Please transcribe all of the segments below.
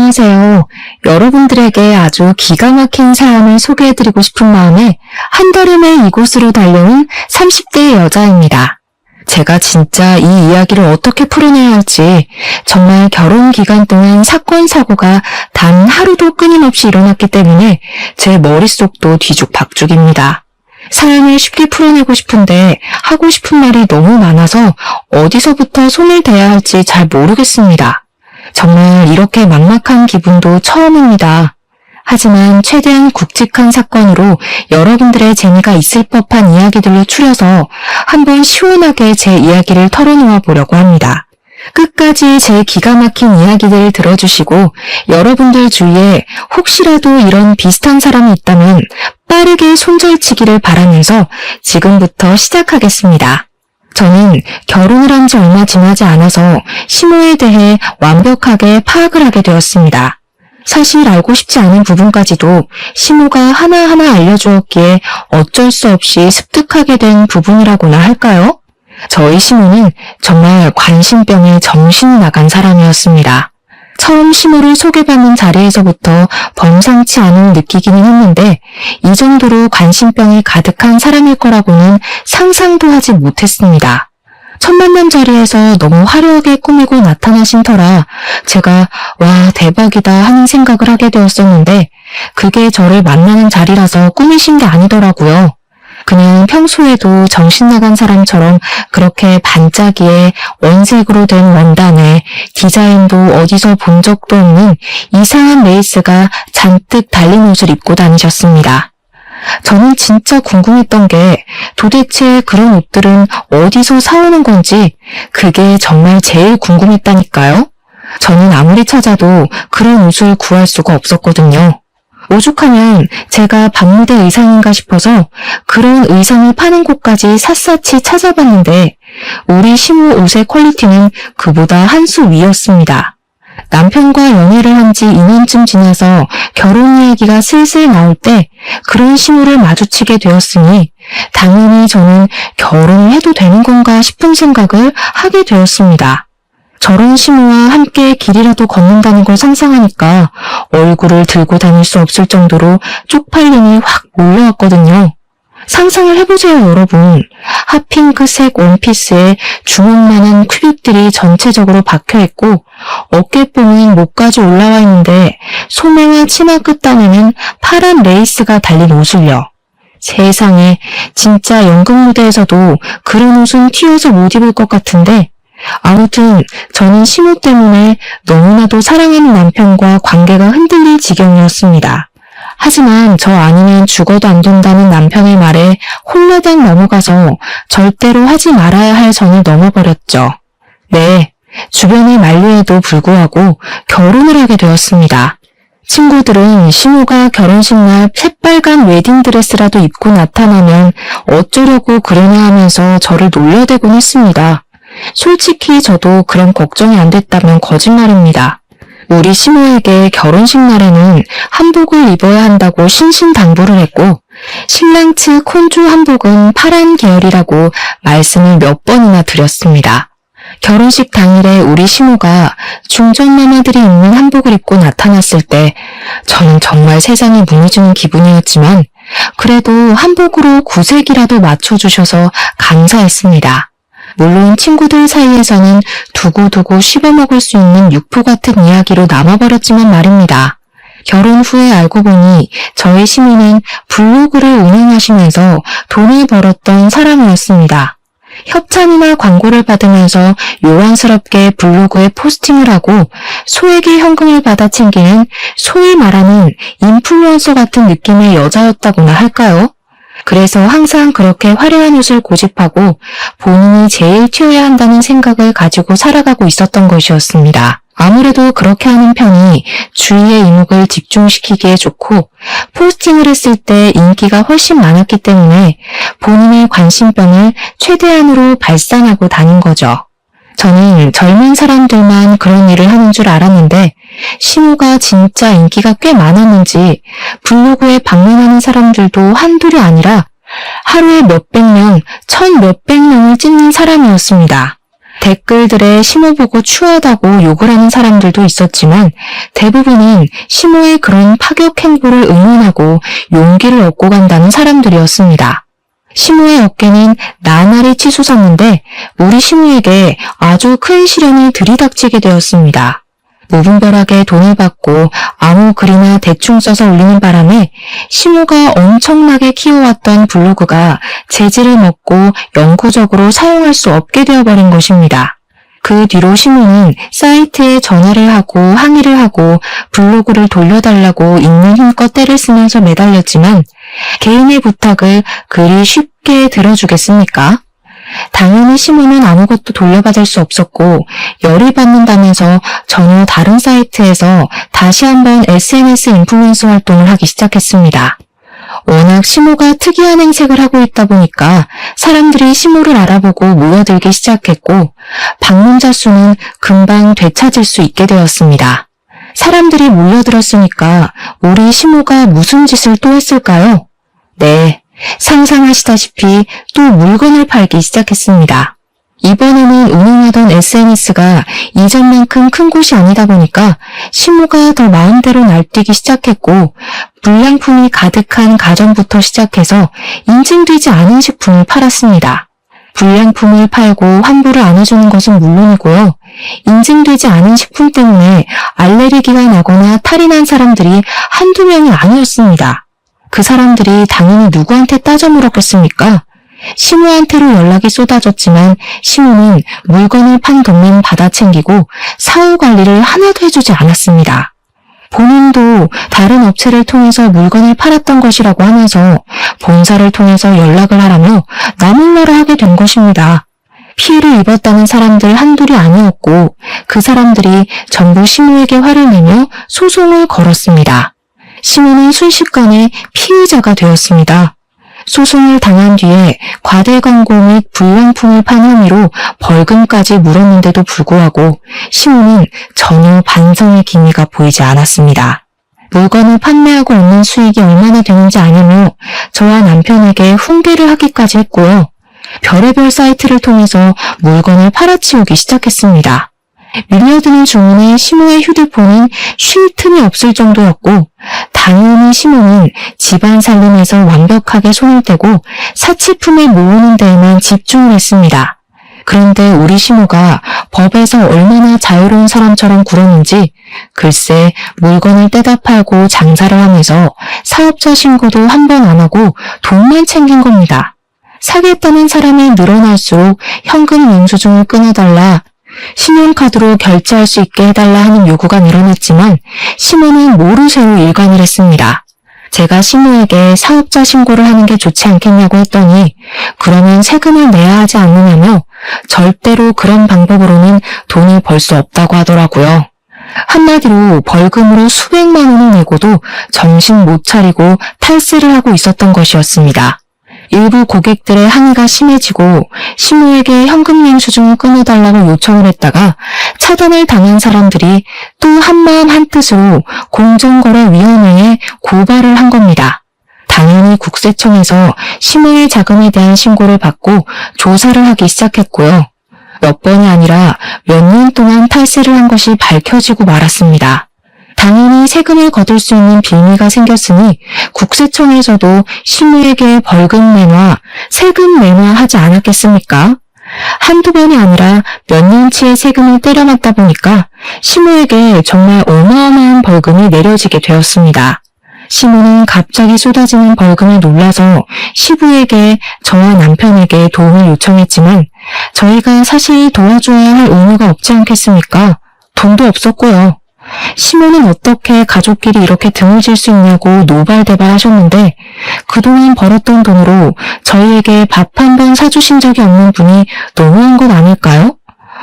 안녕하세요. 여러분들에게 아주 기가 막힌 사연을 소개해드리고 싶은 마음에 한달음에 이곳으로 달려온 30대 여자입니다. 제가 진짜 이 이야기를 어떻게 풀어내야 할지 정말 결혼 기간 동안 사건, 사고가 단 하루도 끊임없이 일어났기 때문에 제 머릿속도 뒤죽박죽입니다. 사연을 쉽게 풀어내고 싶은데 하고 싶은 말이 너무 많아서 어디서부터 손을 대야 할지 잘 모르겠습니다. 정말 이렇게 막막한 기분도 처음입니다. 하지만 최대한 굵직한 사건으로 여러분들의 재미가 있을 법한 이야기들로 추려서 한번 시원하게 제 이야기를 털어놓아 보려고 합니다. 끝까지 제 기가 막힌 이야기들을 들어주시고 여러분들 주위에 혹시라도 이런 비슷한 사람이 있다면 빠르게 손절치기를 바라면서 지금부터 시작하겠습니다. 저는 결혼을 한 지 얼마 지나지 않아서 시모에 대해 완벽하게 파악을 하게 되었습니다. 사실 알고 싶지 않은 부분까지도 시모가 하나하나 알려주었기에 어쩔 수 없이 습득하게 된 부분이라고나 할까요? 저희 시모는 정말 관심병에 정신이 나간 사람이었습니다. 처음 시모를 소개받는 자리에서부터 범상치 않은 느끼기는 했는데 이 정도로 관심병이 가득한 사람일 거라고는 상상도 하지 못했습니다. 첫 만남 자리에서 너무 화려하게 꾸미고 나타나신 터라 제가 와 대박이다 하는 생각을 하게 되었었는데 그게 저를 만나는 자리라서 꾸미신 게 아니더라고요. 그냥 평소에도 정신나간 사람처럼 그렇게 반짝이에 원색으로 된 원단에 디자인도 어디서 본 적도 없는 이상한 레이스가 잔뜩 달린 옷을 입고 다니셨습니다. 저는 진짜 궁금했던 게 도대체 그런 옷들은 어디서 사오는 건지 그게 정말 제일 궁금했다니까요. 저는 아무리 찾아도 그런 옷을 구할 수가 없었거든요. 오죽하면 제가 밤무대 의상인가 싶어서 그런 의상을 파는 곳까지 샅샅이 찾아봤는데 우리 시모 옷의 퀄리티는 그보다 한 수 위였습니다. 남편과 연애를 한 지 2년쯤 지나서 결혼 이야기가 슬슬 나올 때 그런 시모를 마주치게 되었으니 당연히 저는 결혼을 해도 되는 건가 싶은 생각을 하게 되었습니다. 저런 시모와 함께 길이라도 걷는다는 걸 상상하니까 얼굴을 들고 다닐 수 없을 정도로 쪽팔림이 확 몰려왔거든요. 상상을 해보세요, 여러분. 핫핑크색 원피스에 주먹만한 큐빅들이 전체적으로 박혀있고 어깨뽕은 목까지 올라와 있는데 소매와 치마 끝단에는 파란 레이스가 달린 옷을요. 세상에, 진짜 연극 무대에서도 그런 옷은 튀어서 못 입을 것 같은데 아무튼 저는 시모 때문에 너무나도 사랑하는 남편과 관계가 흔들릴 지경이었습니다. 하지만 저 아니면 죽어도 안 된다는 남편의 말에 홀라당 넘어가서 절대로 하지 말아야 할 선을 넘어버렸죠. 네, 주변의 만류에도 불구하고 결혼을 하게 되었습니다. 친구들은 시모가 결혼식 날 새빨간 웨딩드레스라도 입고 나타나면 어쩌려고 그러냐 하면서 저를 놀려대곤 했습니다. 솔직히 저도 그런 걱정이 안 됐다면 거짓말입니다. 우리 시모에게 결혼식 날에는 한복을 입어야 한다고 신신당부를 했고 신랑 측 혼주 한복은 파란 계열이라고 말씀을 몇 번이나 드렸습니다. 결혼식 당일에 우리 시모가 중전마마들이 입는 한복을 입고 나타났을 때 저는 정말 세상이 무너지는 기분이었지만 그래도 한복으로 구색이라도 맞춰주셔서 감사했습니다. 물론 친구들 사이에서는 두고두고 씹어먹을 수 있는 육포 같은 이야기로 남아버렸지만 말입니다. 결혼 후에 알고 보니 저희 시모는 블로그를 운영하시면서 돈을 벌었던 사람이었습니다. 협찬이나 광고를 받으면서 요란스럽게 블로그에 포스팅을 하고 소액의 현금을 받아 챙기는 소위 말하는 인플루언서 같은 느낌의 여자였다고나 할까요? 그래서 항상 그렇게 화려한 옷을 고집하고 본인이 제일 튀어야 한다는 생각을 가지고 살아가고 있었던 것이었습니다. 아무래도 그렇게 하는 편이 주위의 이목을 집중시키기에 좋고 포스팅을 했을 때 인기가 훨씬 많았기 때문에 본인의 관심병을 최대한으로 발산하고 다닌 거죠. 저는 젊은 사람들만 그런 일을 하는 줄 알았는데 시모가 진짜 인기가 꽤 많았는지 블로그에 방문하는 사람들도 한둘이 아니라 하루에 몇백 명, 천 몇백 명을 찍는 사람이었습니다. 댓글들에 시모 보고 추하다고 욕을 하는 사람들도 있었지만 대부분은 시모의 그런 파격 행보를 응원하고 용기를 얻고 간다는 사람들이었습니다. 시모의 어깨는 나날이 치솟았는데 우리 시모에게 아주 큰 시련이 들이닥치게 되었습니다. 무분별하게 돈을 받고 아무 글이나 대충 써서 올리는 바람에 시모가 엄청나게 키워왔던 블로그가 재질을 먹고 영구적으로 사용할 수 없게 되어버린 것입니다. 그 뒤로 시모는 사이트에 전화를 하고 항의를 하고 블로그를 돌려달라고 있는 힘껏 떼를 쓰면서 매달렸지만 개인의 부탁을 그리 쉽게 들어주겠습니까? 당연히 시모는 아무것도 돌려받을 수 없었고 열이 받는다면서 전혀 다른 사이트에서 다시 한번 SNS 인플루언서 활동을 하기 시작했습니다. 워낙 시모가 특이한 행색을 하고 있다 보니까 사람들이 시모를 알아보고 모여들기 시작했고 방문자 수는 금방 되찾을 수 있게 되었습니다. 사람들이 몰려들었으니까 우리 시모가 무슨 짓을 또 했을까요? 네, 상상하시다시피 또 물건을 팔기 시작했습니다. 이번에는 운영하던 SNS가 이전만큼 큰 곳이 아니다 보니까 시모가 더 마음대로 날뛰기 시작했고 불량품이 가득한 가전부터 시작해서 인증되지 않은 식품을 팔았습니다. 불량품을 팔고 환불을 안 해주는 것은 물론이고요. 인증되지 않은 식품 때문에 알레르기가 나거나 탈이 난 사람들이 한두 명이 아니었습니다. 그 사람들이 당연히 누구한테 따져 물었겠습니까? 시모한테로 연락이 쏟아졌지만 시모는 물건을 판 돈만 받아 챙기고 사후 관리를 하나도 해주지 않았습니다. 본인도 다른 업체를 통해서 물건을 팔았던 것이라고 하면서 본사를 통해서 연락을 하라며 나몰라라 하게 된 것입니다. 피해를 입었다는 사람들 한둘이 아니었고 그 사람들이 전부 시모에게 화를 내며 소송을 걸었습니다. 시모는 순식간에 피의자가 되었습니다. 소송을 당한 뒤에 과대 광고 및 불량품을 판 혐의로 벌금까지 물었는데도 불구하고 시모는 전혀 반성의 기미가 보이지 않았습니다. 물건을 판매하고 얻는 수익이 얼마나 되는지 아냐며 저와 남편에게 훈계를 하기까지 했고요. 별의별 사이트를 통해서 물건을 팔아치우기 시작했습니다. 밀려드는 주문에 시모의 휴대폰은 쉴 틈이 없을 정도였고 당연히 시모는 집안 살림에서 완벽하게 손을 떼고 사치품을 모으는 데에만 집중을 했습니다. 그런데 우리 시모가 법에서 얼마나 자유로운 사람처럼 굴었는지 글쎄 물건을 떼다 팔고 장사를 하면서 사업자 신고도 한 번 안 하고 돈만 챙긴 겁니다. 사겠다는 사람이 늘어날수록 현금 영수증을 끊어달라, 신용카드로 결제할 수 있게 해달라 하는 요구가 늘어났지만 시모는 모르쇠로 일관을 했습니다. 제가 시모에게 사업자 신고를 하는 게 좋지 않겠냐고 했더니 그러면 세금을 내야 하지 않느냐며 절대로 그런 방법으로는 돈을 벌 수 없다고 하더라고요. 한마디로 벌금으로 수백만 원을 내고도 정신 못 차리고 탈세를 하고 있었던 것이었습니다. 일부 고객들의 항의가 심해지고 시모에게 현금 영수증을 끊어달라고 요청을 했다가 차단을 당한 사람들이 또 한마음 한뜻으로 공정거래위원회에 고발을 한 겁니다. 당연히 국세청에서 시모의 자금에 대한 신고를 받고 조사를 하기 시작했고요. 몇 번이 아니라 몇 년 동안 탈세를 한 것이 밝혀지고 말았습니다. 당연히 세금을 거둘 수 있는 빌미가 생겼으니 국세청에서도 시모에게 벌금 매놔, 세금 매놔 하지 않았겠습니까? 한두 번이 아니라 몇 년치의 세금을 때려맞다 보니까 시모에게 정말 어마어마한 벌금이 내려지게 되었습니다. 시모는 갑자기 쏟아지는 벌금에 놀라서 시부에게 저와 남편에게 도움을 요청했지만 저희가 사실 도와줘야 할 의무가 없지 않겠습니까? 돈도 없었고요. 시모는 어떻게 가족끼리 이렇게 등을 질 수 있냐고 노발대발 하셨는데 그동안 벌었던 돈으로 저희에게 밥 한 번 사주신 적이 없는 분이 너무한 것 아닐까요?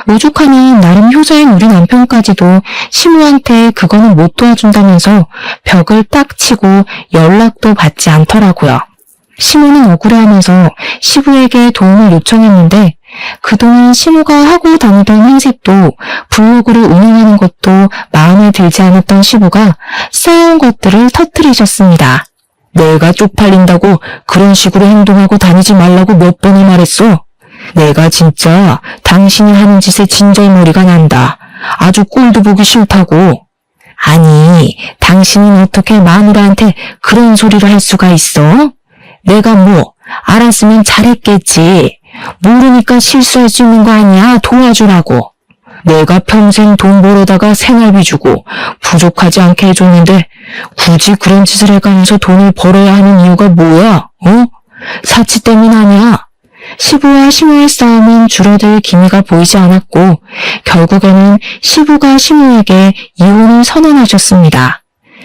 오죽하면 나름 효자인 우리 남편까지도 시모한테 그거는 못 도와준다면서 벽을 딱 치고 연락도 받지 않더라고요. 시모는 억울해하면서 시부에게 도움을 요청했는데 그동안 시모가 하고 다니던 행색도 블로그를 운영하는 것도 마음에 들지 않았던 시부가 쌓아온 것들을 터뜨리셨습니다. 내가 쪽팔린다고 그런 식으로 행동하고 다니지 말라고 몇 번을 말했어. 내가 진짜 당신이 하는 짓에 진절머리가 난다. 아주 꼴도 보기 싫다고. 아니, 당신은 어떻게 마누라한테 그런 소리를 할 수가 있어? 내가 뭐 알았으면 잘했겠지. 모르니까 실수할 수 있는 거 아니야. 도와주라고. 내가 평생 돈 벌어다가 생활비 주고 부족하지 않게 해줬는데 굳이 그런 짓을 해가면서 돈을 벌어야 하는 이유가 뭐야? 사치 때문 아니야. 시부와 시모의 싸움은 줄어들 기미가 보이지 않았고 결국에는 시부가 시모에게 이혼을 선언하셨습니다.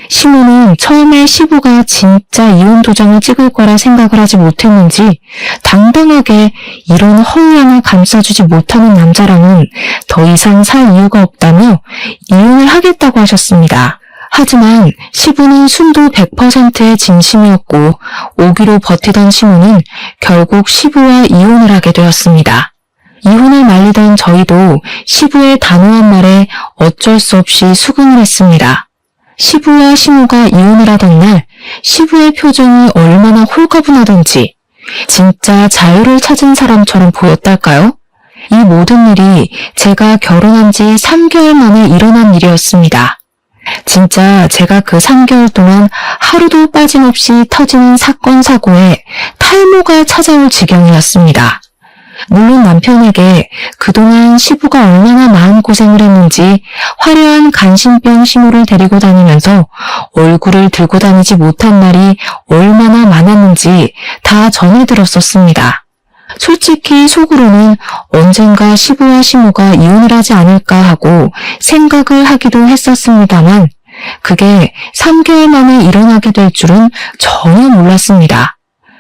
시모는 처음에 시부가 진짜 이혼 도장을 찍을 거라 생각을 하지 못했는지 당당하게 이런 허위함을 감싸주지 못하는 남자랑은 더 이상 살 이유가 없다며 이혼을 하겠다고 하셨습니다. 하지만 시부는 순도 100%의 진심이었고 오기로 버티던 시모는 결국 시부와 이혼을 하게 되었습니다. 이혼을 말리던 저희도 시부의 단호한 말에 어쩔 수 없이 수긍을 했습니다. 시부와 시모가 이혼을 하던 날 시부의 표정이 얼마나 홀가분하던지 진짜 자유를 찾은 사람처럼 보였달까요? 이 모든 일이 제가 결혼한 지 3개월 만에 일어난 일이었습니다. 진짜 제가 그 3개월 동안 하루도 빠짐없이 터지는 사건 사고에 탈모가 찾아올 지경이었습니다. 물론 남편에게 그동안 시부가 얼마나 마음고생을 했는지 화려한 간신병 시모를 데리고 다니면서 얼굴을 들고 다니지 못한 날이 얼마나 많았는지 다 전해 들었었습니다. 솔직히 속으로는 언젠가 시부와 시모가 이혼을 하지 않을까 하고 생각을 하기도 했었습니다만 그게 3개월 만에 일어나게 될 줄은 전혀 몰랐습니다.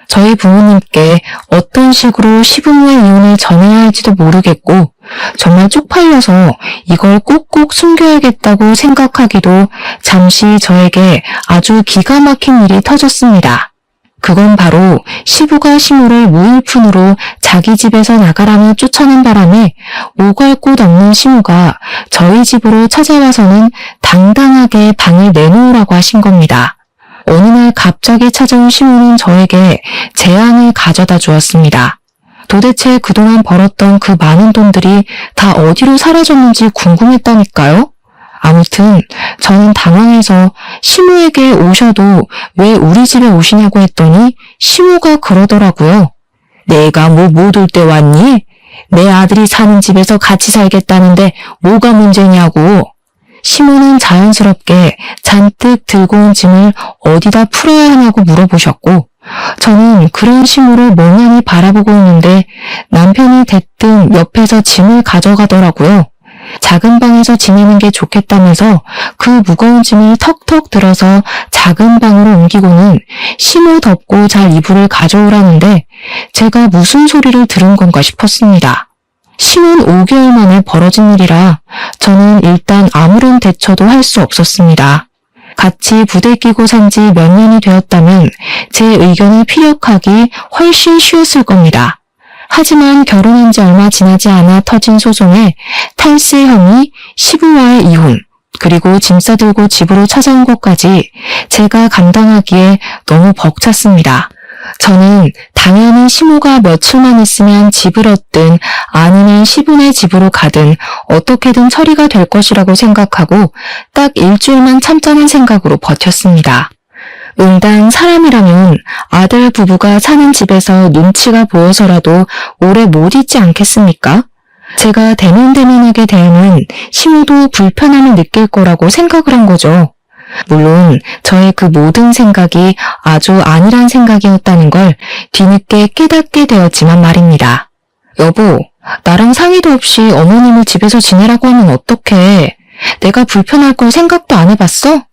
저희 부모님께 어떤 식으로 시부모의 이혼을 전해야 할지도 모르겠고 정말 쪽팔려서 이걸 꼭꼭 숨겨야겠다고 생각하기도 잠시 저에게 아주 기가 막힌 일이 터졌습니다. 그건 바로 시부가 시모를 무일푼으로 자기 집에서 나가라며 쫓아낸 바람에 오갈 곳 없는 시모가 저희 집으로 찾아와서는 당당하게 방을 내놓으라고 하신 겁니다. 어느 날 갑자기 찾아온 시모는 저에게 재앙을 가져다 주었습니다. 도대체 그동안 벌었던 그 많은 돈들이 다 어디로 사라졌는지 궁금했다니까요. 아무튼 저는 당황해서 시모에게 오셔도 왜 우리 집에 오시냐고 했더니 시모가 그러더라고요. 내가 뭐 못 올 때 왔니? 내 아들이 사는 집에서 같이 살겠다는데 뭐가 문제냐고. 시모는 자연스럽게 잔뜩 들고 온 짐을 어디다 풀어야 하냐고 물어보셨고 저는 그런 시모를 멍하니 바라보고 있는데 남편이 대뜸 옆에서 짐을 가져가더라고요. 작은 방에서 지내는 게 좋겠다면서 그 무거운 짐을 턱턱 들어서 작은 방으로 옮기고는 시모 덮고 잘 이불을 가져오라는데 제가 무슨 소리를 들은 건가 싶었습니다. 시모는 5개월 만에 벌어진 일이라 저는 일단 아무런 대처도 할 수 없었습니다. 같이 부대 끼고 산 지 몇 년이 되었다면 제 의견을 피력하기 훨씬 쉬웠을 겁니다. 하지만 결혼한 지 얼마 지나지 않아 터진 소송에 탈세 혐의, 시부와의 이혼, 그리고 짐 싸들고 집으로 찾아온 것까지 제가 감당하기에 너무 벅찼습니다. 저는 당연히 시모가 며칠만 있으면 집을 얻든 아니면 시부네 집으로 가든 어떻게든 처리가 될 것이라고 생각하고 딱 일주일만 참자는 생각으로 버텼습니다. 응당 사람이라면 아들 부부가 사는 집에서 눈치가 보여서라도 오래 못 있지 않겠습니까? 제가 대면대면하게 대하면 시모도 불편함을 느낄 거라고 생각을 한 거죠. 물론 저의 그 모든 생각이 아주 안일한 생각이었다는 걸 뒤늦게 깨닫게 되었지만 말입니다. 여보, 나랑 상의도 없이 어머님을 집에서 지내라고 하면 어떡해? 내가 불편할 걸 생각도 안 해봤어?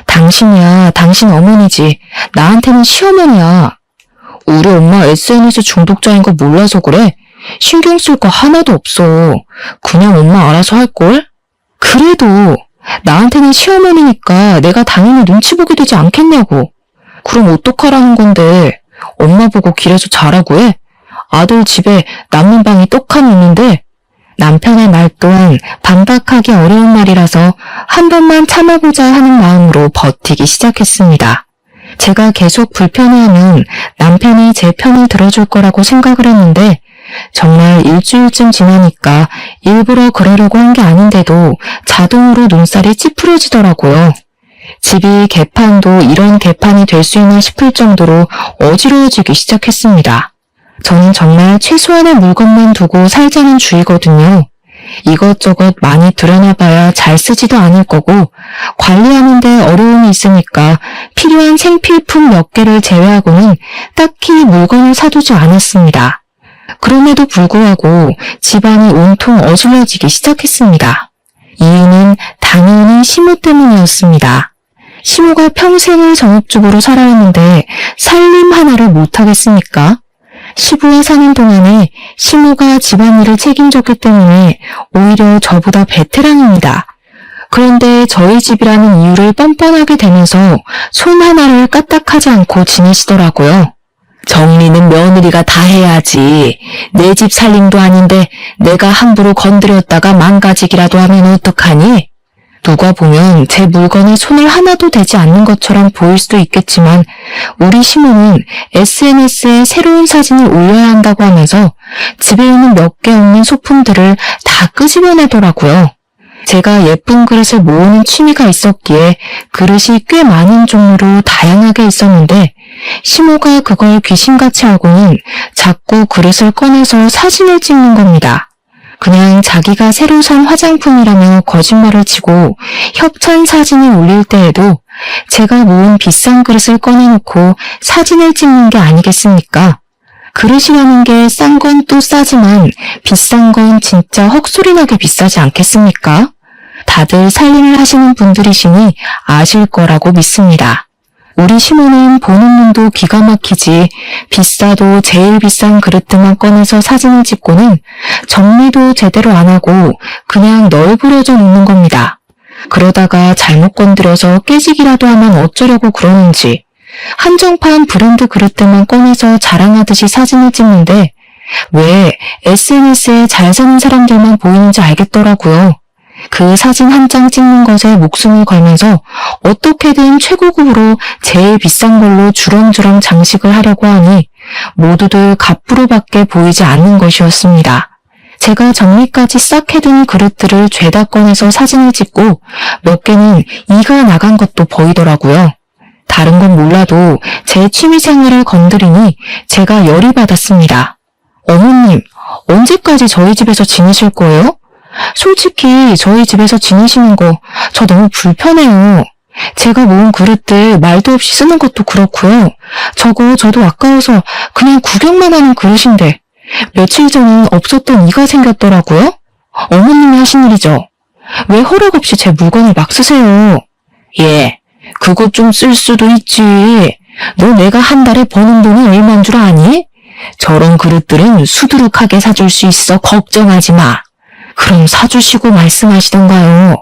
당신이야, 당신 어머니지. 나한테는 시어머니야. 우리 엄마 SNS 중독자인 거 몰라서 그래? 신경 쓸 거 하나도 없어. 그냥 엄마 알아서 할걸? 그래도 나한테는 시어머니니까 내가 당연히 눈치 보게 되지 않겠냐고. 그럼 어떡하라는 건데. 엄마 보고 길에서 자라고 해? 아들 집에 남는 방이 떡하니 있는데. 남편의 말 또한 반박하기 어려운 말이라서 한 번만 참아보자 하는 마음으로 버티기 시작했습니다. 제가 계속 불편해하면 남편이 제 편을 들어줄 거라고 생각을 했는데 정말 일주일쯤 지나니까 일부러 그러려고 한 게 아닌데도 자동으로 눈살이 찌푸려지더라고요. 집이 개판도 이런 개판이 될 수 있나 싶을 정도로 어지러워지기 시작했습니다. 저는 정말 최소한의 물건만 두고 살자는 주의거든요. 이것저것 많이 들여놔봐야 잘 쓰지도 않을 거고 관리하는데 어려움이 있으니까 필요한 생필품 몇 개를 제외하고는 딱히 물건을 사두지 않았습니다. 그럼에도 불구하고 집안이 온통 어질러지기 시작했습니다. 이유는 당연히 시모 때문이었습니다. 시모가 평생을 전업주부로 살아왔는데 살림 하나를 못하겠습니까? 시부와 사는 동안에 시모가 집안일을 책임졌기 때문에 오히려 저보다 베테랑입니다. 그런데 저희 집이라는 이유를 뻔뻔하게 대면서 손 하나를 까딱하지 않고 지내시더라고요. 정리는 며느리가 다 해야지. 내 집 살림도 아닌데 내가 함부로 건드렸다가 망가지기라도 하면 어떡하니? 누가 보면 제 물건에 손을 하나도 대지 않는 것처럼 보일 수도 있겠지만 우리 시모는 SNS에 새로운 사진을 올려야 한다고 하면서 집에 있는 몇 개 없는 소품들을 다 끄집어내더라고요. 제가 예쁜 그릇을 모으는 취미가 있었기에 그릇이 꽤 많은 종류로 다양하게 있었는데 시모가 그걸 귀신같이 하고는 자꾸 그릇을 꺼내서 사진을 찍는 겁니다. 그냥 자기가 새로 산 화장품이라며 거짓말을 치고 협찬 사진을 올릴 때에도 제가 모은 비싼 그릇을 꺼내놓고 사진을 찍는 게 아니겠습니까? 그릇이라는 게 싼 건 또 싸지만 비싼 건 진짜 헉소리나게 비싸지 않겠습니까? 다들 살림을 하시는 분들이시니 아실 거라고 믿습니다. 우리 시모는 보는 눈도 기가 막히지 비싸도 제일 비싼 그릇들만 꺼내서 사진을 찍고는 정리도 제대로 안 하고 그냥 널브러져 놓는 겁니다. 그러다가 잘못 건드려서 깨지기라도 하면 어쩌려고 그러는지 한정판 브랜드 그릇들만 꺼내서 자랑하듯이 사진을 찍는데 왜 SNS에 잘 사는 사람들만 보이는지 알겠더라고요. 그 사진 한 장 찍는 것에 목숨을 걸면서 어떻게든 최고급으로 제일 비싼 걸로 주렁주렁 장식을 하려고 하니 모두들 갑부로밖에 보이지 않는 것이었습니다. 제가 정리까지 싹 해둔 그릇들을 죄다 꺼내서 사진을 찍고 몇 개는 이가 나간 것도 보이더라고요. 다른 건 몰라도 제 취미생활을 건드리니 제가 열이 받았습니다. 어머님, 언제까지 저희 집에서 지내실 거예요? 솔직히 저희 집에서 지내시는 거 저 너무 불편해요. 제가 모은 그릇들 말도 없이 쓰는 것도 그렇고요. 저거 저도 아까워서 그냥 구경만 하는 그릇인데 며칠 전엔 없었던 이가 생겼더라고요. 어머님이 하신 일이죠. 왜 허락 없이 제 물건을 막 쓰세요? 예, 그거 좀 쓸 수도 있지. 너 내가 한 달에 버는 돈이 얼마인 줄 아니? 저런 그릇들은 수두룩하게 사줄 수 있어. 걱정하지 마. 그럼 사주시고 말씀하시던가요.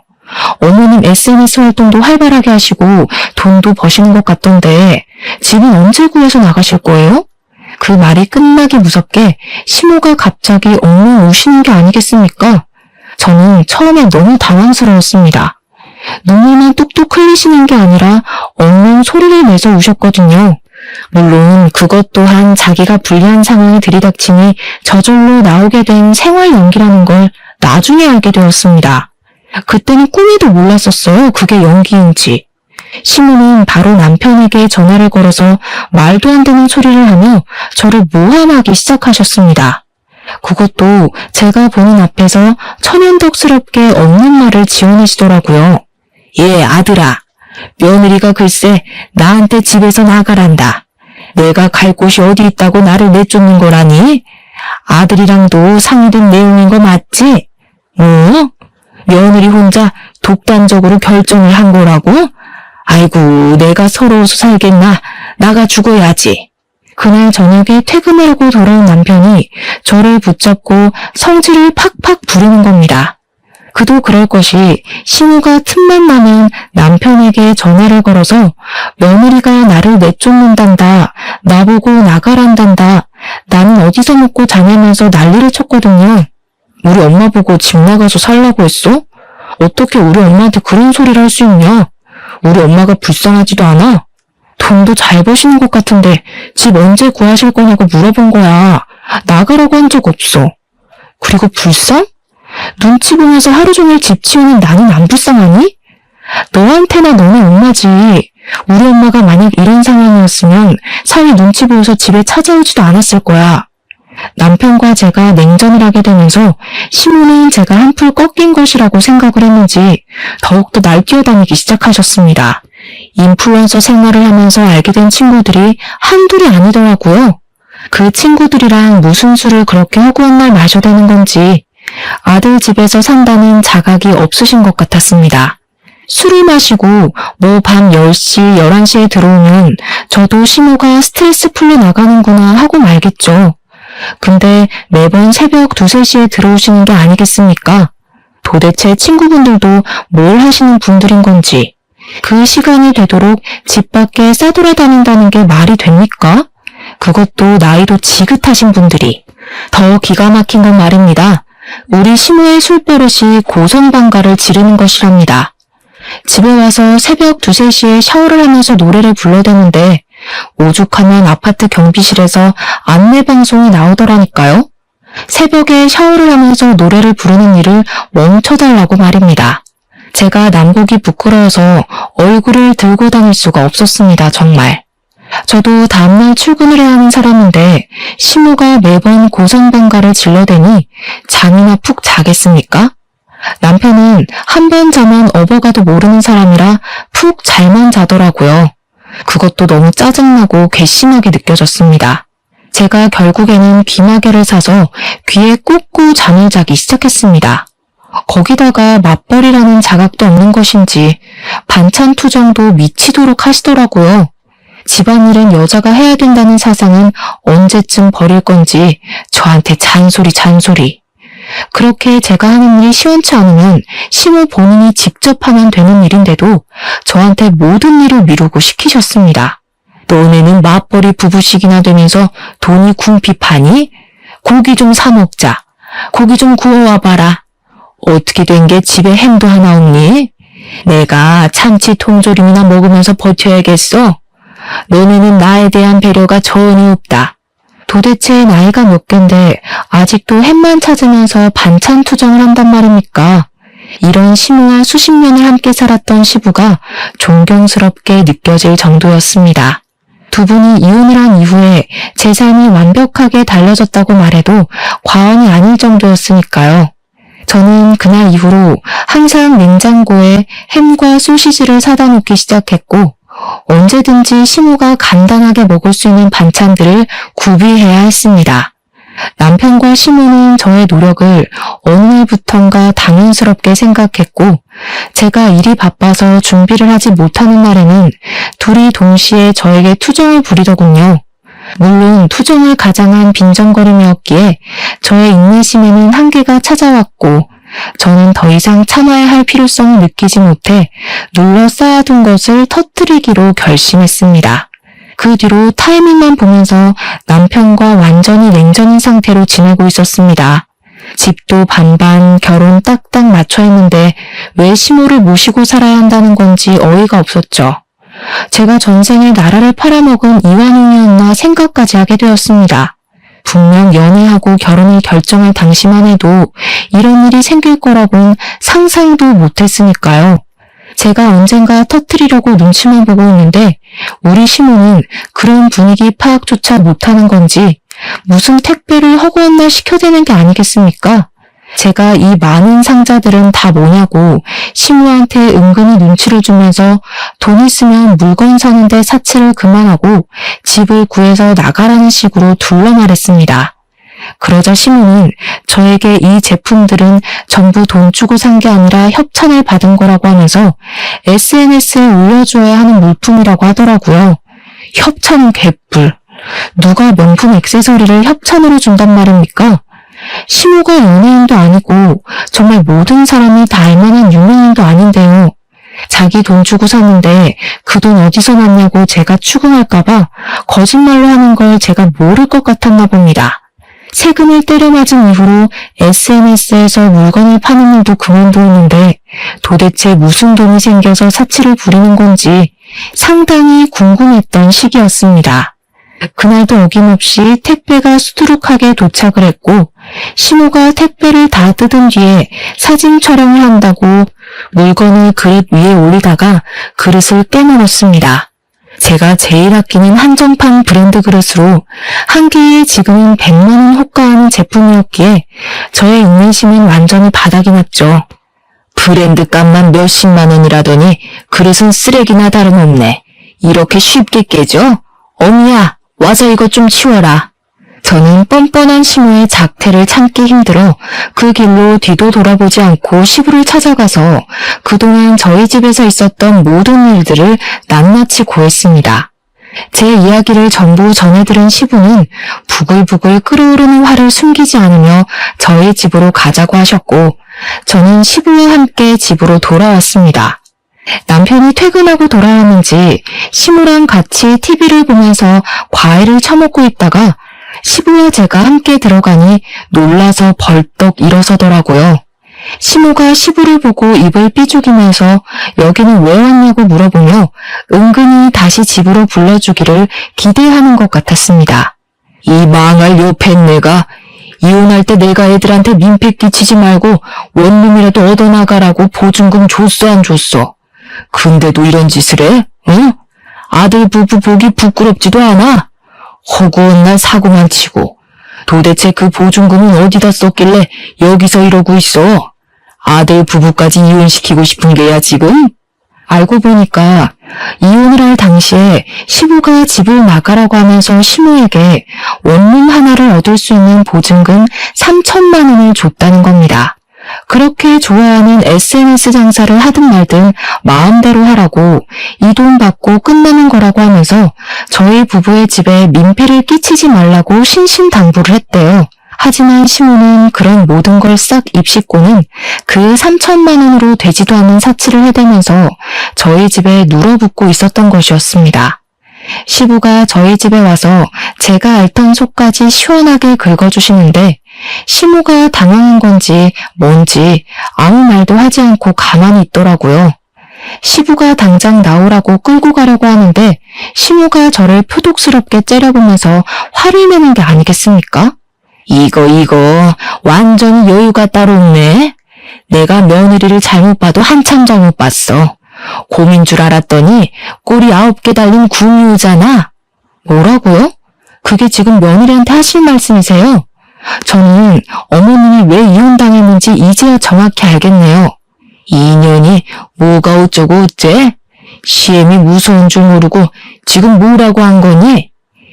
어머님 SNS 활동도 활발하게 하시고 돈도 버시는 것 같던데 집은 언제 구해서 나가실 거예요? 그 말이 끝나기 무섭게 시모가 갑자기 엉엉 우시는 게 아니겠습니까? 저는 처음에 너무 당황스러웠습니다. 눈물만 뚝뚝 흘리시는 게 아니라 엉엉 소리를 내서 우셨거든요. 물론 그것 또한 자기가 불리한 상황이 들이닥치니 저절로 나오게 된 생활 연기라는 걸 나중에 알게 되었습니다. 그때는 꿈에도 몰랐었어요. 그게 연기인지. 시모는 바로 남편에게 전화를 걸어서 말도 안 되는 소리를 하며 저를 모함하기 시작하셨습니다. 그것도 제가 보는 앞에서 천연덕스럽게 없는 말을 지어내시더라고요. 예, 아들아. 며느리가 글쎄 나한테 집에서 나가란다. 내가 갈 곳이 어디 있다고 나를 내쫓는 거라니? 아들이랑도 상의된 내용인 거 맞지? 뭐? 며느리 혼자 독단적으로 결정을 한 거라고? 아이고, 내가 서러워서 살겠나? 나가 죽어야지. 그날 저녁에 퇴근을 하고 돌아온 남편이 저를 붙잡고 성질을 팍팍 부리는 겁니다. 그도 그럴 것이 시모가 틈만 나면 남편에게 전화를 걸어서 며느리가 나를 내쫓는단다, 나보고 나가란단다, 나는 어디서 먹고 자냐면서 난리를 쳤거든요. 우리 엄마 보고 집 나가서 살라고 했어? 어떻게 우리 엄마한테 그런 소리를 할 수 있냐? 우리 엄마가 불쌍하지도 않아? 돈도 잘 버시는 것 같은데 집 언제 구하실 거냐고 물어본 거야. 나가라고 한 적 없어. 그리고 불쌍? 눈치 보면서 하루 종일 집 치우는 나는 안 불쌍하니? 너한테나 너네 엄마지. 우리 엄마가 만약 이런 상황이었으면 사위 눈치 보여서 집에 찾아오지도 않았을 거야. 남편과 제가 냉전을 하게 되면서 시모는 제가 한풀 꺾인 것이라고 생각을 했는지 더욱더 날뛰어다니기 시작하셨습니다. 인플루언서 생활을 하면서 알게 된 친구들이 한둘이 아니더라고요. 그 친구들이랑 무슨 술을 그렇게 허구한 날 마셔대는 건지 아들 집에서 산다는 자각이 없으신 것 같았습니다. 술을 마시고 뭐 밤 10시, 11시에 들어오면 저도 시모가 스트레스 풀려 나가는구나 하고 말겠죠. 근데 매번 새벽 2, 3시에 들어오시는 게 아니겠습니까? 도대체 친구분들도 뭘 하시는 분들인 건지 그 시간이 되도록 집 밖에 싸돌아다닌다는 게 말이 됩니까? 그것도 나이도 지긋하신 분들이. 더 기가 막힌 건 말입니다. 우리 시모의 술버릇이 고성방가를 지르는 것이랍니다. 집에 와서 새벽 2, 3시에 샤워를 하면서 노래를 불러대는데 오죽하면 아파트 경비실에서 안내방송이 나오더라니까요. 새벽에 샤워를 하면서 노래를 부르는 일을 멈춰달라고 말입니다. 제가 남보기 부끄러워서 얼굴을 들고 다닐 수가 없었습니다. 정말. 저도 다음날 출근을 해야 하는 사람인데 시모가 매번 고성방가를 질러대니 잠이나 푹 자겠습니까? 남편은 한 번 자면 업어가도 모르는 사람이라 푹 잘만 자더라고요. 그것도 너무 짜증나고 괘씸하게 느껴졌습니다. 제가 결국에는 귀마개를 사서 귀에 꽂고 잠을 자기 시작했습니다. 거기다가 맞벌이라는 자각도 없는 것인지 반찬 투정도 미치도록 하시더라고요. 집안일은 여자가 해야 된다는 사상은 언제쯤 버릴 건지 저한테 잔소리. 그렇게 제가 하는 일이 시원치 않으면 시모 본인이 직접 하면 되는 일인데도 저한테 모든 일을 미루고 시키셨습니다. 너네는 맞벌이 부부씩이나 되면서 돈이 궁핍하니? 고기 좀 사 먹자. 고기 좀 구워와봐라. 어떻게 된 게 집에 햄도 하나 없니? 내가 참치 통조림이나 먹으면서 버텨야겠어? 너네는 나에 대한 배려가 전혀 없다. 도대체 나이가 몇 갠데 아직도 햄만 찾으면서 반찬 투정을 한단 말입니까? 이런 시모와 수십 년을 함께 살았던 시부가 존경스럽게 느껴질 정도였습니다. 두 분이 이혼을 한 이후에 제 삶이 완벽하게 달라졌다고 말해도 과언이 아닐 정도였으니까요. 저는 그날 이후로 항상 냉장고에 햄과 소시지를 사다 놓기 시작했고 언제든지 시모가 간단하게 먹을 수 있는 반찬들을 구비해야 했습니다. 남편과 시모는 저의 노력을 어느 날부턴가 당연스럽게 생각했고 제가 일이 바빠서 준비를 하지 못하는 날에는 둘이 동시에 저에게 투정을 부리더군요. 물론 투정을 가장한 빈정거림이었기에 저의 인내심에는 한계가 찾아왔고 저는 더 이상 참아야 할 필요성을 느끼지 못해 눌러 쌓아둔 것을 터뜨리기로 결심했습니다. 그 뒤로 타이밍만 보면서 남편과 완전히 냉전인 상태로 지내고 있었습니다. 집도 반반, 결혼 딱딱 맞춰 했는데 왜 시모를 모시고 살아야 한다는 건지 어이가 없었죠. 제가 전생에 나라를 팔아먹은 이완용이었나 생각까지 하게 되었습니다. 분명 연애하고 결혼을 결정할 당시만 해도 이런 일이 생길 거라고는 상상도 못했으니까요. 제가 언젠가 터뜨리려고 눈치만 보고 있는데 우리 시모는 그런 분위기 파악조차 못하는 건지 무슨 택배를 허구한 날 시켜대는 게 아니겠습니까? 제가 이 많은 상자들은 다 뭐냐고 시모한테 은근히 눈치를 주면서 돈 있으면 물건 사는데 사치를 그만하고 집을 구해서 나가라는 식으로 둘러 말했습니다. 그러자 시모는 저에게 이 제품들은 전부 돈 주고 산 게 아니라 협찬을 받은 거라고 하면서 SNS에 올려줘야 하는 물품이라고 하더라고요. 협찬은 개뿔. 누가 명품 액세서리를 협찬으로 준단 말입니까? 시모가 연예인도 아니고 정말 모든 사람이 다 알만한 유명인도 아닌데요. 자기 돈 주고 샀는데 그 돈 어디서 났냐고 제가 추궁할까봐 거짓말로 하는 걸 제가 모를 것 같았나 봅니다. 세금을 때려맞은 이후로 SNS에서 물건을 파는 일도 그만두었는데 도대체 무슨 돈이 생겨서 사치를 부리는 건지 상당히 궁금했던 시기였습니다. 그날도 어김없이 택배가 수두룩하게 도착을 했고 시모가 택배를 다 뜯은 뒤에 사진 촬영을 한다고 물건을 그릇 위에 올리다가 그릇을 깨물었습니다. 제가 제일 아끼는 한정판 브랜드 그릇으로 한 개에 지금은 100만 원 호가하는 제품이었기에 저의 인내심은 완전히 바닥이 났죠. 브랜드 값만 몇십만 원이라더니 그릇은 쓰레기나 다름없네. 이렇게 쉽게 깨져? 어미야, 와서 이것 좀 치워라. 저는 뻔뻔한 시모의 작태를 참기 힘들어 그 길로 뒤도 돌아보지 않고 시부를 찾아가서 그동안 저희 집에서 있었던 모든 일들을 낱낱이 고했습니다. 제 이야기를 전부 전해들은 시부는 부글부글 끓어오르는 화를 숨기지 않으며 저희 집으로 가자고 하셨고 저는 시부와 함께 집으로 돌아왔습니다. 남편이 퇴근하고 돌아왔는지 시부랑 같이 TV를 보면서 과일을 처먹고 있다가 시부와 제가 함께 들어가니 놀라서 벌떡 일어서더라고요. 시모가 시부를 보고 입을 삐죽이면서 여기는 왜 왔냐고 물어보며 은근히 다시 집으로 불러주기를 기대하는 것 같았습니다. 이 망할 요팬네가 이혼할 때 내가 애들한테 민폐 끼치지 말고 원룸이라도 얻어나가라고 보증금 줬어 안 줬어? 근데도 이런 짓을 해? 응? 아들 부부 보기 부끄럽지도 않아? 허구한 날 사고만 치고 도대체 그 보증금은 어디다 썼길래 여기서 이러고 있어? 아들 부부까지 이혼시키고 싶은 게야 지금? 알고 보니까 이혼을 할 당시에 시부가 집을 나가라고 하면서 시모에게 원룸 하나를 얻을 수 있는 보증금 3천만 원을 줬다는 겁니다. 그렇게 좋아하는 SNS 장사를 하든 말든 마음대로 하라고 이 돈 받고 끝나는 거라고 하면서 저희 부부의 집에 민폐를 끼치지 말라고 신신당부를 했대요. 하지만 시모는 그런 모든 걸 싹 입씹고는 그 3천만 원으로 되지도 않은 사치를 해대면서 저희 집에 눌어붙고 있었던 것이었습니다. 시부가 저희 집에 와서 제가 앓던 속까지 시원하게 긁어주시는데 시모가 당황한 건지 뭔지 아무 말도 하지 않고 가만히 있더라고요. 시부가 당장 나오라고 끌고 가려고 하는데 시모가 저를 표독스럽게 째려보면서 화를 내는 게 아니겠습니까? 이거 완전히 여유가 따로 없네. 내가 며느리를 잘못 봐도 한참 잘못 봤어. 곰인 줄 알았더니 꼬리 9개 달린 구미호잖아. 뭐라고요? 그게 지금 며느리한테 하실 말씀이세요? 저는 어머님이 왜 이혼당했는지 이제야 정확히 알겠네요. 이년이 뭐가 어쩌고 어째? 시엠이 무서운 줄 모르고 지금 뭐라고 한 거니?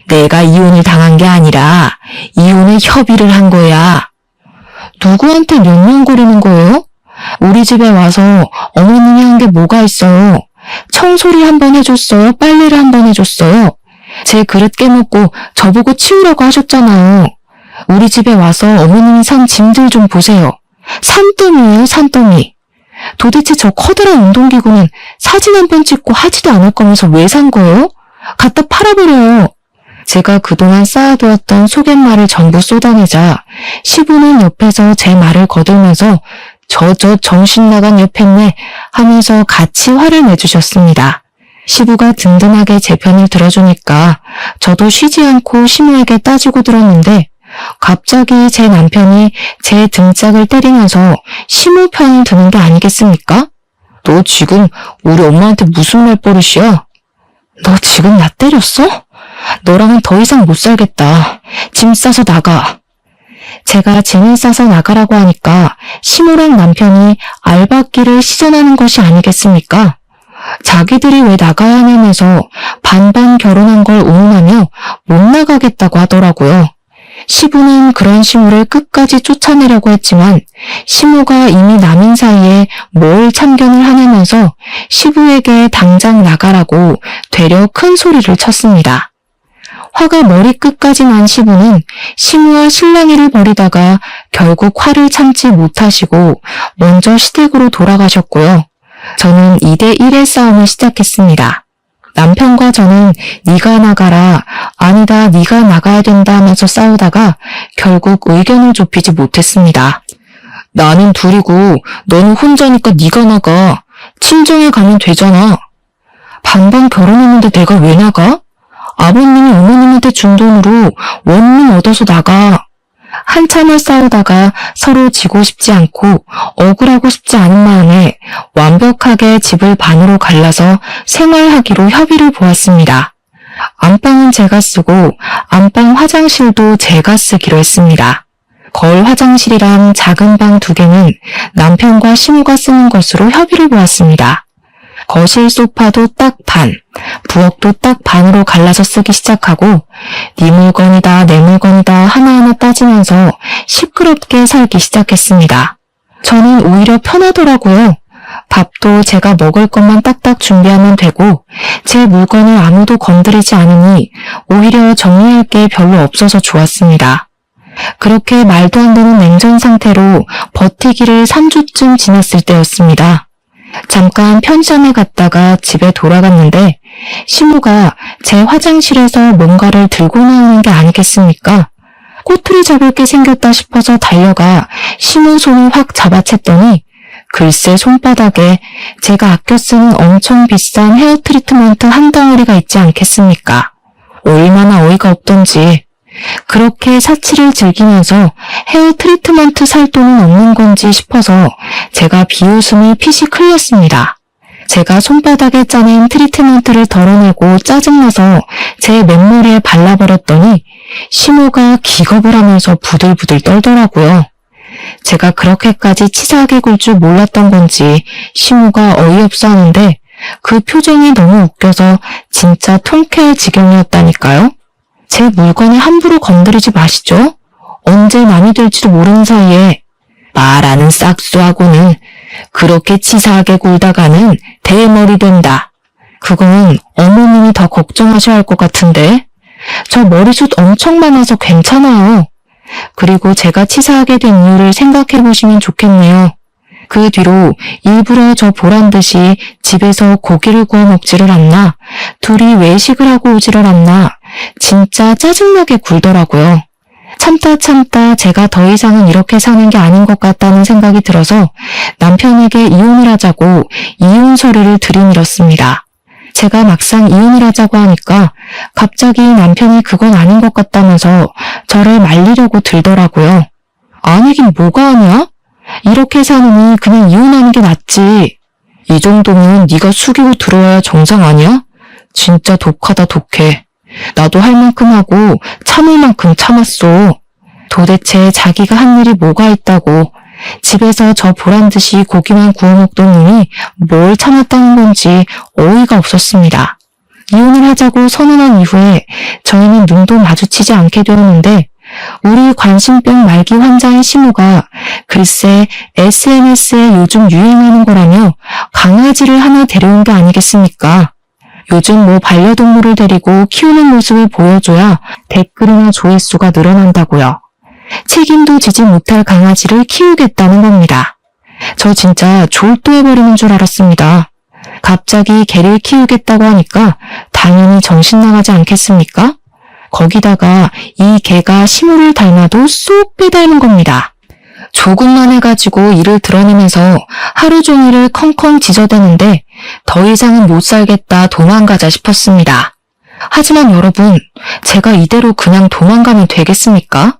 내가 이혼을 당한 게 아니라 이혼에 협의를 한 거야. 누구한테 명령거리는 거예요? 우리 집에 와서 어머님이 한 게 뭐가 있어요? 청소를 한번 해줬어요? 빨래를 한번 해줬어요? 제 그릇 깨먹고 저보고 치우라고 하셨잖아요. 우리 집에 와서 어머님이 산 짐들 좀 보세요. 산더미예요, 산더미. 도대체 저 커다란 운동기구는 사진 한 번 찍고 하지도 않을 거면서 왜 산 거예요? 갖다 팔아버려요. 제가 그동안 쌓아두었던 속갯말을 전부 쏟아내자 시부는 옆에서 제 말을 거들면서 저 정신나간 옆했네 하면서 같이 화를 내주셨습니다. 시부가 든든하게 제 편을 들어주니까 저도 쉬지 않고 시모에게 따지고 들었는데 갑자기 제 남편이 제 등짝을 때리면서 시모 편을 드는 게 아니겠습니까? 너 지금 우리 엄마한테 무슨 말버릇이야? 너 지금 나 때렸어? 너랑은 더 이상 못 살겠다. 짐 싸서 나가. 제가 짐을 싸서 나가라고 하니까 시모랑 남편이 알박기를 시전하는 것이 아니겠습니까? 자기들이 왜 나가야 하냐면서 반반 결혼한 걸 옹호하며 못 나가겠다고 하더라고요. 시부는 그런 시모를 끝까지 쫓아내려고 했지만 시모가 이미 남인 사이에 뭘 참견을 하냐면서 시부에게 당장 나가라고 되려 큰 소리를 쳤습니다. 화가 머리끝까지 난 시부는 시모와 실랑이를 벌이다가 결국 화를 참지 못하시고 먼저 시댁으로 돌아가셨고요. 저는 2대1의 싸움을 시작했습니다. 남편과 저는 네가 나가라, 아니다 네가 나가야 된다 하면서 싸우다가 결국 의견을 좁히지 못했습니다. 나는 둘이고 너는 혼자니까 네가 나가. 친정에 가면 되잖아. 반반 결혼했는데 내가 왜 나가? 아버님이 어머님한테 준 돈으로 원룸 얻어서 나가. 한참을 싸우다가 서로 지고 싶지 않고 억울하고 싶지 않은 마음에 완벽하게 집을 반으로 갈라서 생활하기로 협의를 보았습니다. 안방은 제가 쓰고 안방 화장실도 제가 쓰기로 했습니다. 거울 화장실이랑 작은 방 2개는 남편과 시모가 쓰는 것으로 협의를 보았습니다. 거실 소파도 딱 반, 부엌도 딱 반으로 갈라서 쓰기 시작하고 네 물건이다 내 물건이다 하나하나 따지면서 시끄럽게 살기 시작했습니다. 저는 오히려 편하더라고요. 밥도 제가 먹을 것만 딱딱 준비하면 되고 제 물건을 아무도 건드리지 않으니 오히려 정리할 게 별로 없어서 좋았습니다. 그렇게 말도 안 되는 냉전 상태로 버티기를 3주쯤 지났을 때였습니다. 잠깐 편의점에 갔다가 집에 돌아갔는데 시모가 제 화장실에서 뭔가를 들고 나오는 게 아니겠습니까? 꼬투리 잡을 게 생겼다 싶어서 달려가 시모 손을 확 잡아챘더니 글쎄 손바닥에 제가 아껴 쓰는 엄청 비싼 헤어 트리트먼트 한 덩어리가 있지 않겠습니까? 얼마나 어이가 없던지. 그렇게 사치를 즐기면서 헤어 트리트먼트 살 돈은 없는 건지 싶어서 제가 비웃음을 피식 흘렸습니다. 제가 손바닥에 짜낸 트리트먼트를 덜어내고 짜증나서 제 맨머리에 발라버렸더니 시모가 기겁을 하면서 부들부들 떨더라고요. 제가 그렇게까지 치사하게 굴 줄 몰랐던 건지 시모가 어이없어 하는데 그 표정이 너무 웃겨서 진짜 통쾌할 지경이었다니까요. 제 물건에 함부로 건드리지 마시죠. 언제 남이 될지도 모르는 사이에 말하는 싹수하고는 그렇게 치사하게 굴다가는 대머리 된다. 그건 어머님이 더 걱정하셔야 할 것 같은데 저 머리숱 엄청 많아서 괜찮아요. 그리고 제가 치사하게 된 이유를 생각해 보시면 좋겠네요. 그 뒤로 일부러 저 보란 듯이 집에서 고기를 구워 먹지를 않나, 둘이 외식을 하고 오지를 않나, 진짜 짜증나게 굴더라고요. 참다 제가 더 이상은 이렇게 사는 게 아닌 것 같다는 생각이 들어서 남편에게 이혼을 하자고 이혼 서류를 들이밀었습니다. 제가 막상 이혼을 하자고 하니까 갑자기 남편이 그건 아닌 것 같다면서 저를 말리려고 들더라고요. 아니긴 뭐가 아니야? 이렇게 사느니 그냥 이혼하는 게 낫지. 이 정도면 네가 숙이고 들어와야 정상 아니야? 진짜 독하다 독해. 나도 할 만큼 하고 참을 만큼 참았어. 도대체 자기가 한 일이 뭐가 있다고 집에서 저 보란 듯이 고기만 구워 먹던 놈이 뭘 참았다는 건지 어이가 없었습니다. 이혼을 하자고 선언한 이후에 저희는 눈도 마주치지 않게 되었는데 우리 관심병 말기 환자인 시모가 글쎄 SNS에 요즘 유행하는 거라며 강아지를 하나 데려온 게 아니겠습니까? 요즘 뭐 반려동물을 데리고 키우는 모습을 보여줘야 댓글이나 조회수가 늘어난다고요. 책임도 지지 못할 강아지를 키우겠다는 겁니다. 저 진짜 졸도해버리는 줄 알았습니다. 갑자기 개를 키우겠다고 하니까 당연히 정신 나가지 않겠습니까? 거기다가 이 개가 시모를 닮아도 쏙 빼닮은 겁니다. 조금만 해가지고 이를 드러내면서 하루 종일을 컹컹 짖어대는데 더 이상은 못 살겠다 도망가자 싶었습니다. 하지만 여러분, 제가 이대로 그냥 도망가면 되겠습니까?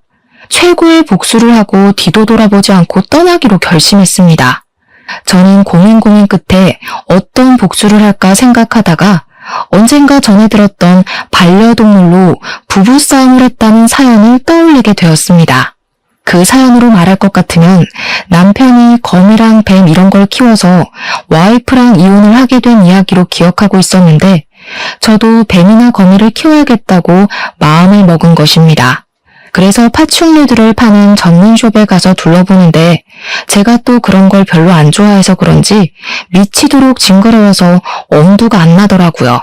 최고의 복수를 하고 뒤도 돌아보지 않고 떠나기로 결심했습니다. 저는 고민 끝에 어떤 복수를 할까 생각하다가 언젠가 전해 들었던 반려동물로 부부싸움을 했다는 사연을 떠올리게 되었습니다. 그 사연으로 말할 것 같으면 남편이 거미랑 뱀 이런 걸 키워서 와이프랑 이혼을 하게 된 이야기로 기억하고 있었는데 저도 뱀이나 거미를 키워야겠다고 마음을 먹은 것입니다. 그래서 파충류들을 파는 전문숍에 가서 둘러보는데 제가 또 그런 걸 별로 안 좋아해서 그런지 미치도록 징그러워서 엄두가 안 나더라고요.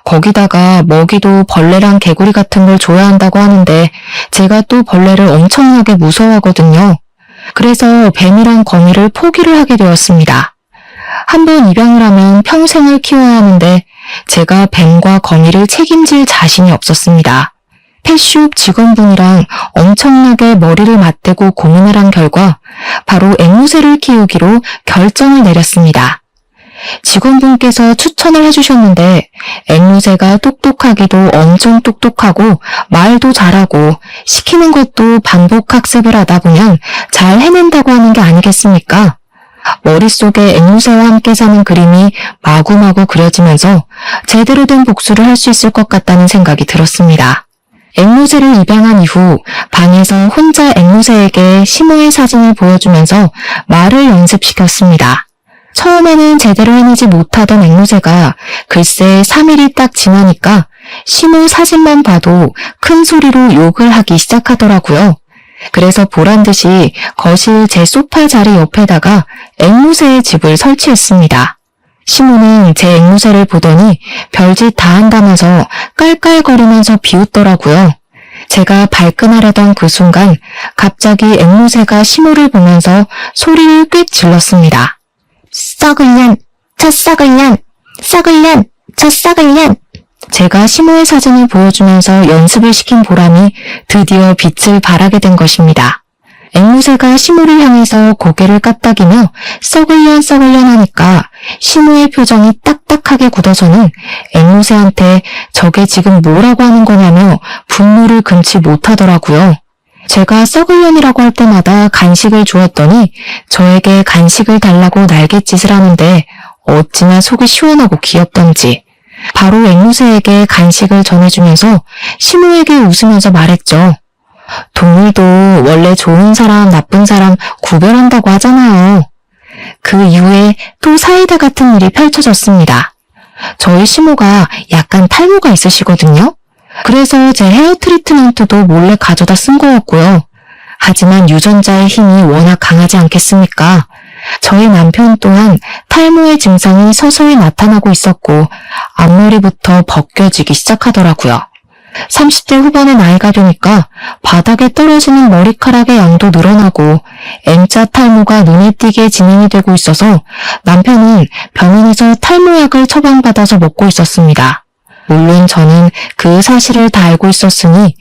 거기다가 먹이도 벌레랑 개구리 같은 걸 줘야 한다고 하는데 제가 또 벌레를 엄청나게 무서워하거든요. 그래서 뱀이랑 거미를 포기를 하게 되었습니다. 한번 입양을 하면 평생을 키워야 하는데 제가 뱀과 거미를 책임질 자신이 없었습니다. 펫숍 직원분이랑 엄청나게 머리를 맞대고 고민을 한 결과 바로 앵무새를 키우기로 결정을 내렸습니다. 직원분께서 추천을 해주셨는데 앵무새가 똑똑하기도 엄청 똑똑하고 말도 잘하고 시키는 것도 반복 학습을 하다 보면 잘 해낸다고 하는 게 아니겠습니까? 머릿속에 앵무새와 함께 사는 그림이 마구마구 그려지면서 제대로 된 복수를 할 수 있을 것 같다는 생각이 들었습니다. 앵무새를 입양한 이후 방에서 혼자 앵무새에게 시모의 사진을 보여주면서 말을 연습시켰습니다. 처음에는 제대로 해내지 못하던 앵무새가 글쎄 3일이 딱 지나니까 시모 사진만 봐도 큰 소리로 욕을 하기 시작하더라고요. 그래서 보란듯이 거실 제 소파 자리 옆에다가 앵무새의 집을 설치했습니다. 시모는 제 앵무새를 보더니 별짓 다 한다면서 깔깔거리면서 비웃더라고요. 제가 발끈하려던 그 순간 갑자기 앵무새가 시모를 보면서 소리를 꽤 질렀습니다. 썩을 년, 저 썩을 년, 썩을 년, 저 썩을 년. 제가 시모의 사진을 보여주면서 연습을 시킨 보람이 드디어 빛을 발하게 된 것입니다. 앵무새가 시모를 향해서 고개를 까딱이며 썩을 년 하니까 시모의 표정이 딱딱하게 굳어서는 앵무새한테 저게 지금 뭐라고 하는 거냐며 분노를 금치 못하더라고요. 제가 썩을 년이라고 할 때마다 간식을 주었더니 저에게 간식을 달라고 날갯짓을 하는데 어찌나 속이 시원하고 귀엽던지 바로 앵무새에게 간식을 전해주면서 시모에게 웃으면서 말했죠. 동물도 원래 좋은 사람, 나쁜 사람 구별한다고 하잖아요. 그 이후에 또 사이다 같은 일이 펼쳐졌습니다. 저희 시모가 약간 탈모가 있으시거든요. 그래서 제 헤어 트리트먼트도 몰래 가져다 쓴 거였고요. 하지만 유전자의 힘이 워낙 강하지 않겠습니까? 저희 남편 또한 탈모의 증상이 서서히 나타나고 있었고 앞머리부터 벗겨지기 시작하더라고요. 30대 후반의 나이가 되니까 바닥에 떨어지는 머리카락의 양도 늘어나고 M자 탈모가 눈에 띄게 진행이 되고 있어서 남편은 병원에서 탈모약을 처방받아서 먹고 있었습니다. 물론 저는 그 사실을 다 알고 있었으니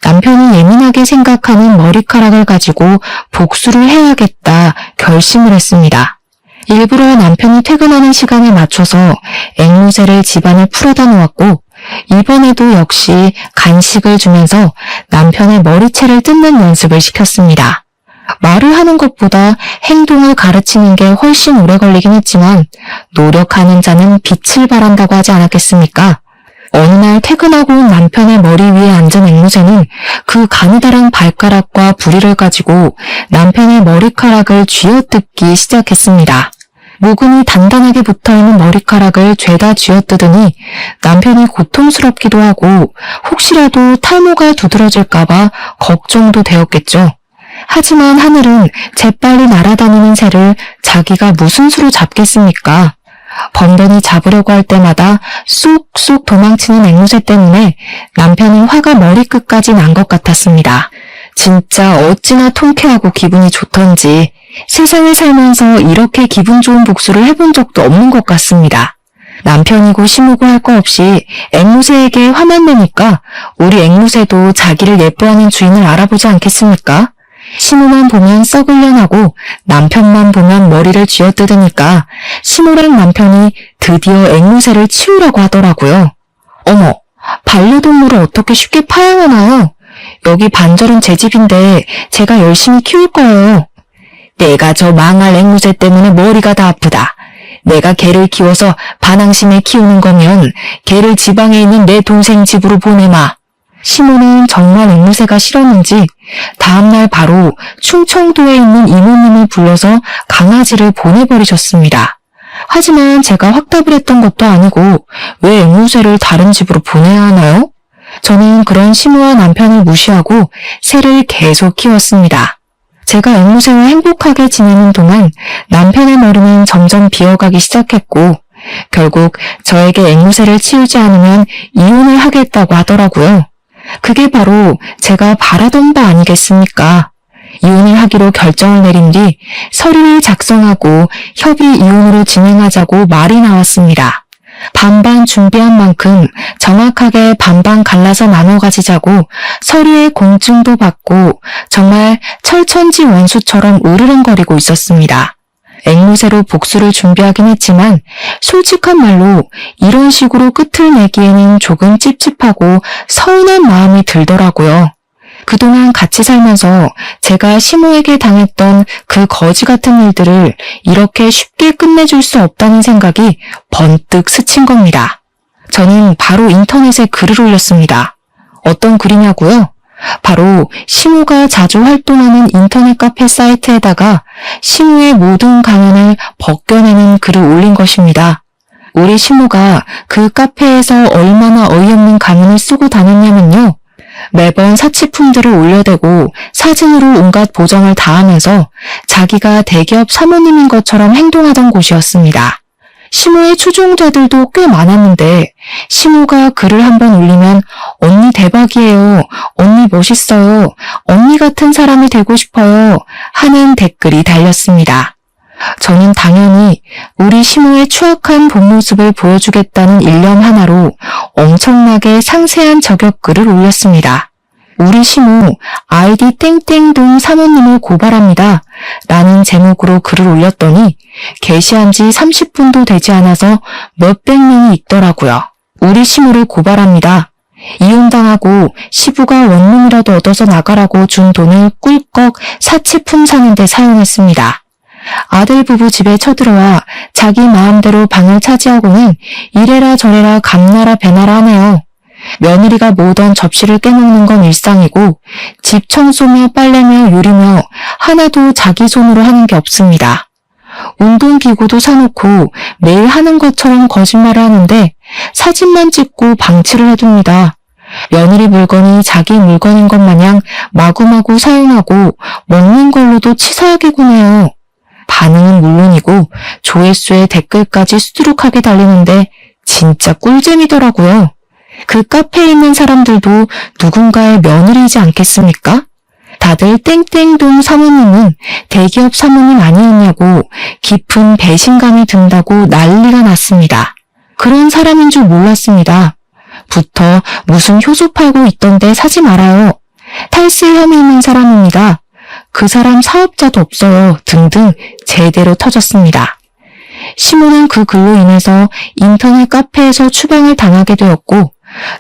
남편이 예민하게 생각하는 머리카락을 가지고 복수를 해야겠다 결심을 했습니다. 일부러 남편이 퇴근하는 시간에 맞춰서 앵무새를 집안에 풀어다 놓았고 이번에도 역시 간식을 주면서 남편의 머리채를 뜯는 연습을 시켰습니다. 말을 하는 것보다 행동을 가르치는 게 훨씬 오래 걸리긴 했지만 노력하는 자는 빛을 발한다고 하지 않았겠습니까? 어느 날 퇴근하고 온 남편의 머리 위에 앉은 앵무새는 그 가느다란 발가락과 부리를 가지고 남편의 머리카락을 쥐어뜯기 시작했습니다. 모근이 단단하게 붙어있는 머리카락을 죄다 쥐어뜯으니 남편이 고통스럽기도 하고 혹시라도 탈모가 두드러질까봐 걱정도 되었겠죠. 하지만 하늘은 재빨리 날아다니는 새를 자기가 무슨 수로 잡겠습니까? 번번이 잡으려고 할 때마다 쏙쏙 도망치는 앵무새 때문에 남편은 화가 머리끝까지 난 것 같았습니다. 진짜 어찌나 통쾌하고 기분이 좋던지 세상을 살면서 이렇게 기분 좋은 복수를 해본 적도 없는 것 같습니다. 남편이고 시모고 할 거 없이 앵무새에게 화만 내니까 우리 앵무새도 자기를 예뻐하는 주인을 알아보지 않겠습니까? 시모만 보면 썩을려나고 남편만 보면 머리를 쥐어뜯으니까 시모랑 남편이 드디어 앵무새를 치우려고 하더라고요. 어머, 반려동물을 어떻게 쉽게 파양하나요? 여기 반절은 제 집인데 제가 열심히 키울 거예요. 내가 저 망할 앵무새 때문에 머리가 다 아프다. 내가 개를 키워서 반항심에 키우는 거면 개를 지방에 있는 내 동생 집으로 보내마. 시모는 정말 앵무새가 싫었는지 다음날 바로 충청도에 있는 이모님을 불러서 강아지를 보내버리셨습니다. 하지만 제가 확답을 했던 것도 아니고 왜 앵무새를 다른 집으로 보내야 하나요? 저는 그런 시모와 남편을 무시하고 새를 계속 키웠습니다. 제가 앵무새와 행복하게 지내는 동안 남편의 머리는 점점 비어가기 시작했고 결국 저에게 앵무새를 치우지 않으면 이혼을 하겠다고 하더라고요. 그게 바로 제가 바라던 바 아니겠습니까? 이혼을 하기로 결정을 내린 뒤 서류를 작성하고 협의 이혼으로 진행하자고 말이 나왔습니다. 반반 준비한 만큼 정확하게 반반 갈라서 나눠 가지자고 서류에 공증도 받고 정말 철천지 원수처럼 으르렁거리고 있었습니다. 앵무새로 복수를 준비하긴 했지만 솔직한 말로 이런 식으로 끝을 내기에는 조금 찝찝하고 서운한 마음이 들더라고요. 그동안 같이 살면서 제가 시모에게 당했던 그 거지 같은 일들을 이렇게 쉽게 끝내줄 수 없다는 생각이 번뜩 스친 겁니다. 저는 바로 인터넷에 글을 올렸습니다. 어떤 글이냐고요? 바로 시모가 자주 활동하는 인터넷 카페 사이트에다가 시모의 모든 가면을 벗겨내는 글을 올린 것입니다. 우리 시모가 그 카페에서 얼마나 어이없는 가면을 쓰고 다녔냐면요. 매번 사치품들을 올려대고 사진으로 온갖 보정을 다하면서 자기가 대기업 사모님인 것처럼 행동하던 곳이었습니다. 시모의 추종자들도 꽤 많았는데 시모가 글을 한번 올리면 언니 대박이에요, 언니 멋있어요, 언니 같은 사람이 되고 싶어요 하는 댓글이 달렸습니다. 저는 당연히 우리 시모의 추악한 본 모습을 보여주겠다는 일념 하나로 엄청나게 상세한 저격글을 올렸습니다. 우리 시모 아이디 땡땡동 사모님을 고발합니다 라는 제목으로 글을 올렸더니 게시한 지 30분도 되지 않아서 몇백 명이 있더라고요. 우리 시모를 고발합니다. 이혼당하고 시부가 원룸이라도 얻어서 나가라고 준 돈을 꿀꺽 사치품 사는데 사용했습니다. 아들 부부 집에 쳐들어와 자기 마음대로 방을 차지하고는 이래라 저래라 감나라 배나라 하네요. 며느리가 모던 접시를 깨먹는 건 일상이고 집 청소며 빨래며 요리며 하나도 자기 손으로 하는 게 없습니다. 운동기구도 사놓고 매일 하는 것처럼 거짓말을 하는데 사진만 찍고 방치를 해둡니다. 며느리 물건이 자기 물건인 것 마냥 마구마구 사용하고 먹는 걸로도 치사하게 구네요. 반응은 물론이고 조회수에 댓글까지 수두룩하게 달리는데 진짜 꿀잼이더라고요. 그 카페에 있는 사람들도 누군가의 며느리이지 않겠습니까? 다들 땡땡동 사모님은 대기업 사모님 아니었냐고 깊은 배신감이 든다고 난리가 났습니다. 그런 사람인 줄 몰랐습니다. 부터 무슨 효소 팔고 있던데 사지 말아요. 탈세 혐의 있는 사람입니다. 그 사람 사업자도 없어요. 등등 제대로 터졌습니다. 시모는 그 글로 인해서 인터넷 카페에서 추방을 당하게 되었고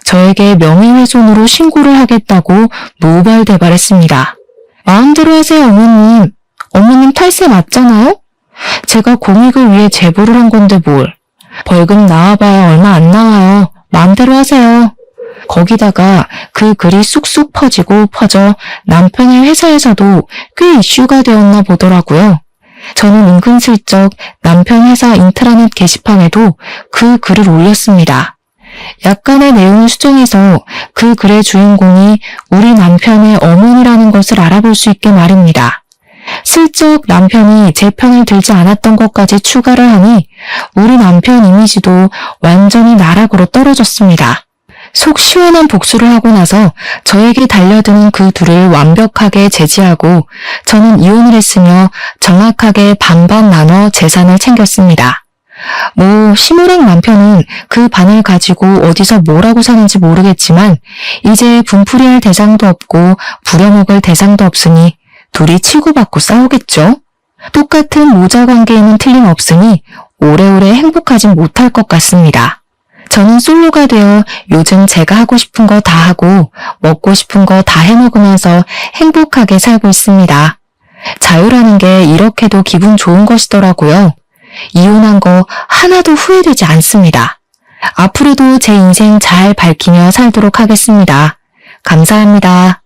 저에게 명예훼손으로 신고를 하겠다고 노발대발했습니다. 마음대로 하세요, 어머님. 어머님 탈세 맞잖아요? 제가 공익을 위해 제보를 한 건데 뭘. 벌금 나와봐야 얼마 안 나와요. 마음대로 하세요. 거기다가 그 글이 쑥쑥 퍼져 남편의 회사에서도 꽤 이슈가 되었나 보더라고요. 저는 은근슬쩍 남편 회사 인트라넷 게시판에도 그 글을 올렸습니다. 약간의 내용을 수정해서 그 글의 주인공이 우리 남편의 어머니라는 것을 알아볼 수 있게 말입니다. 슬쩍 남편이 제 편을 들지 않았던 것까지 추가를 하니 우리 남편 이미지도 완전히 나락으로 떨어졌습니다. 속 시원한 복수를 하고 나서 저에게 달려드는 그 둘을 완벽하게 제지하고 저는 이혼을 했으며 정확하게 반반 나눠 재산을 챙겼습니다. 시모랑 남편은 그 반을 가지고 어디서 뭐라고 사는지 모르겠지만 이제 분풀이할 대상도 없고 부려먹을 대상도 없으니 둘이 치고받고 싸우겠죠. 똑같은 모자 관계에는 틀림없으니 오래오래 행복하진 못할 것 같습니다. 저는 솔로가 되어 요즘 제가 하고 싶은 거 다 하고 먹고 싶은 거 다 해먹으면서 행복하게 살고 있습니다. 자유라는 게 이렇게도 기분 좋은 것이더라고요. 이혼한 거 하나도 후회되지 않습니다. 앞으로도 제 인생 잘 밝히며 살도록 하겠습니다. 감사합니다.